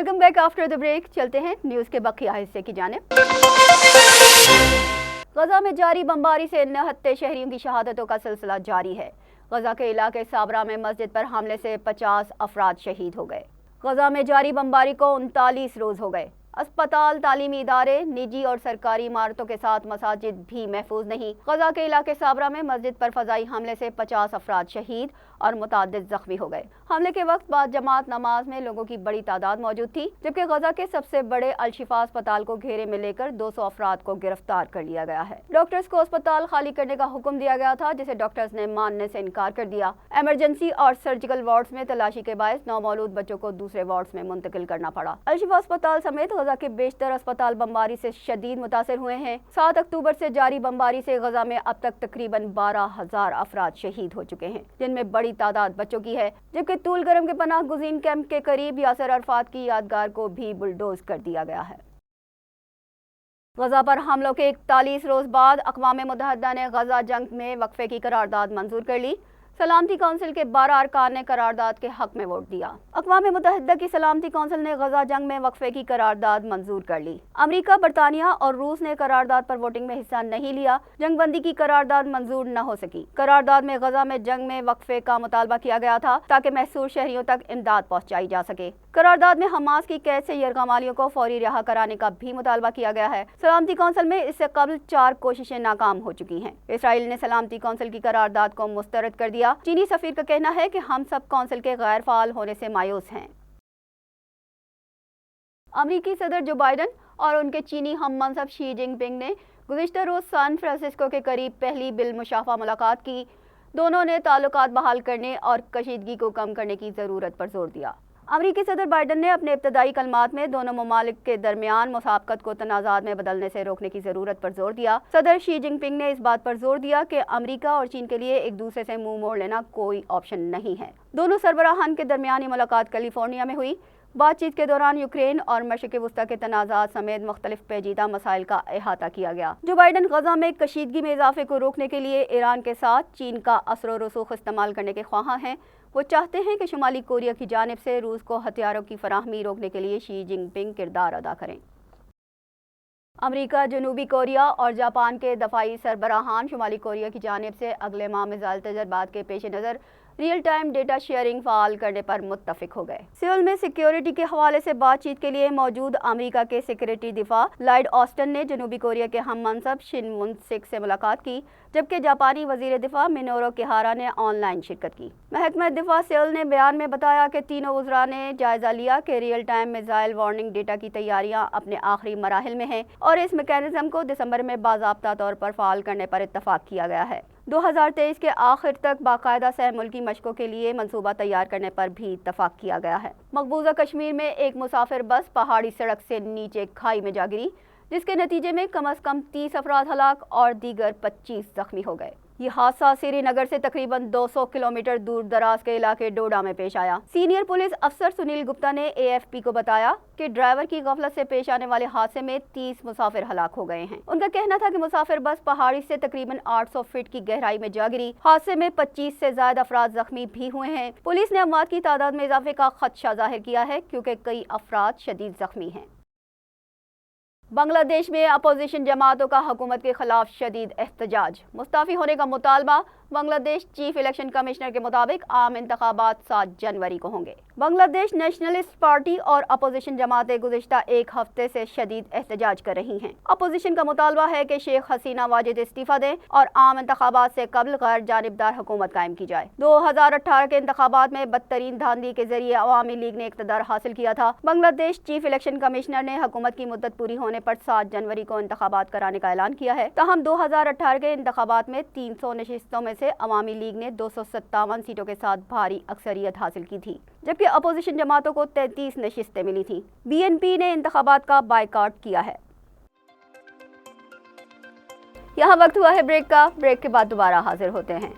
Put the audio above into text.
Welcome back after the break. चलते हैं news के बकिया हिस्से की जानिब। गजा में जारी बमबारी से 69 शहरियों की शहादतों का सिलसिला जारी है। गजा के इलाके साबरा में मस्जिद पर हमले से 50 अफराद शहीद हो गए। गजा में जारी बमबारी को 39 रोज हो गए। अस्पताल, तालीमी इदारे, निजी और सरकारी इमारतों के साथ मसाजिद भी महफूज नहीं। गजा के इलाके साबरा में मस्जिद पर फजाई हमले से 50 अफराद शहीद और मुतादिद जख्मी हो गए। हमले के वक्त बाद जमात नमाज में लोगों की बड़ी तादाद मौजूद थी, जबकि गजा के सबसे बड़े अल-शिफा अस्पताल को घेरे में लेकर 200 अफराद को गिरफ्तार कर लिया गया है। डॉक्टर्स को अस्पताल खाली करने का हुक्म दिया गया था, जिसे डॉक्टर्स ने मानने से इनकार कर दिया। इमरजेंसी और सर्जिकल वार्ड्स में तलाशी के बायस नौमौलूद बच्चों को दूसरे वार्ड्स में मुंतकिल करना पड़ा। अल-शिफा अस्पताल समेत गजा के बेशतर अस्पताल बमबारी से शदीद मुतासर हुए हैं। 7 अक्टूबर से जारी बमबारी से गजा में अब तक तकरीबन 12,000 अफराद शहीद हो चुके हैं, जिनमें बड़ी तादाद बच्चों की है। जबकि तूल गरम के पनाह गुज़ीन कैंप के करीब यासर अरफात की यादगार को भी बुलडोज कर दिया गया है। गजा पर हमलों के 41 रोज बाद अक़वाम मुत्तहिदा ने गजा जंग में वक्फे की करारदाद मंजूर कर ली। सलामती कौंसिल के 12 अरकान ने करारदाद के हक में वोट दिया। अक़वाम मुत्तहिदा की सलामती कौंसिल ने गजा जंग में वक्फे की करारदाद मंजूर कर ली। अमेरिका, बरतानिया और रूस ने करारदाद पर वोटिंग में हिस्सा नहीं लिया। जंग बंदी की करारदाद मंजूर न हो सकी। करारदाद में गजा में जंग में वक्फे का मुतालबा किया गया था ताकि महसूर शहरियों तक इमदाद पहुँचाई जा सके। करारदाद में हमास की कैद से यरगमालियों को फौरी रिहा कराने का भी मुतालबा किया गया है। सलामती कौंसिल में इससे कबल 4 कोशिशें नाकाम हो चुकी हैं। इसराइल ने सलामती कौंसिल की करारदाद को मुस्तरद कर दिया। चीनी सफीर का कहना है कि हम सब कौंसिल के गैर फाल होने से मायूस हैं। अमेरिकी सदर जो बाइडन और उनके चीनी हम मनसब शी जिनपिंग ने गुज़िश्ता रोज सैन फ्रांसिस्को के करीब पहली बिल मुशाफा मुलाकात की। दोनों ने ताल्लुकात बहाल करने और कशीदगी को कम करने की ज़रूरत पर जोर दिया। अमेरिकी सदर बाइडन ने अपने इब्तदाई कलमात में दोनों ममालिक के दरमियान मुसाबकत को तनाज़ात में बदलने से रोकने की ज़रूरत पर जोर दिया। सदर शी जिनपिंग ने इस बात पर जोर दिया कि अमेरिका और चीन के लिए एक दूसरे से मुंह मोड़ लेना कोई ऑप्शन नहीं है। दोनों सरबराहान के दरमियान मुलाकात कैलिफोर्निया में हुई। बातचीत के दौरान यूक्रेन और मशरिक़ वस्ता के तनाज़ात समेत मुख्तलिफ पेचीदा मसाइल का अहाता किया गया। जो बाइडन गजा में कशीदगी में इजाफे को रोकने के लिए ईरान के साथ चीन का असर व रसूख इस्तेमाल करने के ख्वाहां हैं। वो चाहते हैं कि शुमाली कोरिया की जानिब से रूस को हथियारों की फराहमी रोकने के लिए शी जिनपिंग किरदार अदा करें। अमेरिका, जनूबी कोरिया और जापान के दफाई सरबराहान शुमाली कोरिया की जानिब से अगले माह मिसाइल तजर्बात के पेश नज़र रियल टाइम डेटा शेयरिंग फाल करने पर मुत्तफिक हो गए। सियोल में सिक्योरिटी के हवाले से बातचीत के लिए मौजूद अमेरिका के सेक्रेटरी दिफा लॉयड ऑस्टिन ने जनूबी कोरिया के हम मनसब शिन मुन सिक से मुलाकात की, जबकि जापानी वजीर दिफा मिनोरू किहारा ने ऑनलाइन शिरकत की। महकमा दिफा सियोल ने बयान में बताया कि तीनों वज़रा ने जायजा लिया कि real time missile warning data की तैयारियां अपने आखिरी मराहिल में हैं और इस मैकेनिज्म को दिसंबर में बाज़ाब्ता तौर पर फाल करने पर इत्तफाक किया गया है। 2023 के आखिर तक बाकायदा सह मुल्की मशकों के लिए मंसूबा तैयार करने पर भी इत्तफाक किया गया है। मकबूजा कश्मीर में एक मुसाफिर बस पहाड़ी सड़क से नीचे खाई में जा गिरी, जिसके नतीजे में कम से कम 30 अफराद हलाक और दीगर 25 जख्मी हो गए। ये हादसा श्रीनगर से तकरीबन 200 किलोमीटर दूर दराज के इलाके डोडा में पेश आया। सीनियर पुलिस अफसर सुनील गुप्ता ने AFP को बताया कि ड्राइवर की गफलत से पेश आने वाले हादसे में 30 मुसाफिर हलाक हो गए हैं। उनका कहना था कि मुसाफिर बस पहाड़ी से तकरीबन 800 फीट की गहराई में जा गिरी। हादसे में 25 से ज्यादा अफराद जख्मी भी हुए हैं। पुलिस ने अमवात की तादाद में इजाफे का खदशा जाहिर किया है, क्योंकि कई अफराद शदीद जख्मी हैं। बांग्लादेश में अपोजिशन जमातों का हुकूमत के खिलाफ शदीद एहतजाज। मुस्ताफ़ी होने का मुतालबा। बांग्लादेश चीफ इलेक्शन कमिश्नर के मुताबिक आम इंतखाबात 7 जनवरी को होंगे। बांग्लादेश नेशनलिस्ट पार्टी और अपोजिशन जमातें गुज़िश्ता एक हफ्ते से शदीद एहतजाज कर रही हैं। अपोजिशन का मुतालबा है कि शेख हसीना वाजिद इस्तीफा दें और आम इंतखाबात से कबल गैर जानिबदार हुकूमत कायम की जाए। 2018 के इंतखाबात में बदतरीन धांधली के जरिए अवामी लीग ने इक़्तिदार हासिल किया था। बांग्लादेश चीफ इलेक्शन कमिश्नर ने हुकूमत की मुद्दत पूरी होने पर 7 जनवरी को इंतखाबात कराने का ऐलान किया है। तहम 2018 के इंतखाबात में 300 नशिस्तों में से अवामी लीग ने 257 सीटों के साथ भारी अक्सरियत हासिल की थी, जबकि अपोजिशन जमातों को 33 नशिस्तें मिली थी। BNP ने इंतखाबात का बायकॉट किया है। यहाँ वक्त हुआ है ब्रेक का। ब्रेक के बाद दोबारा हाजिर होते हैं।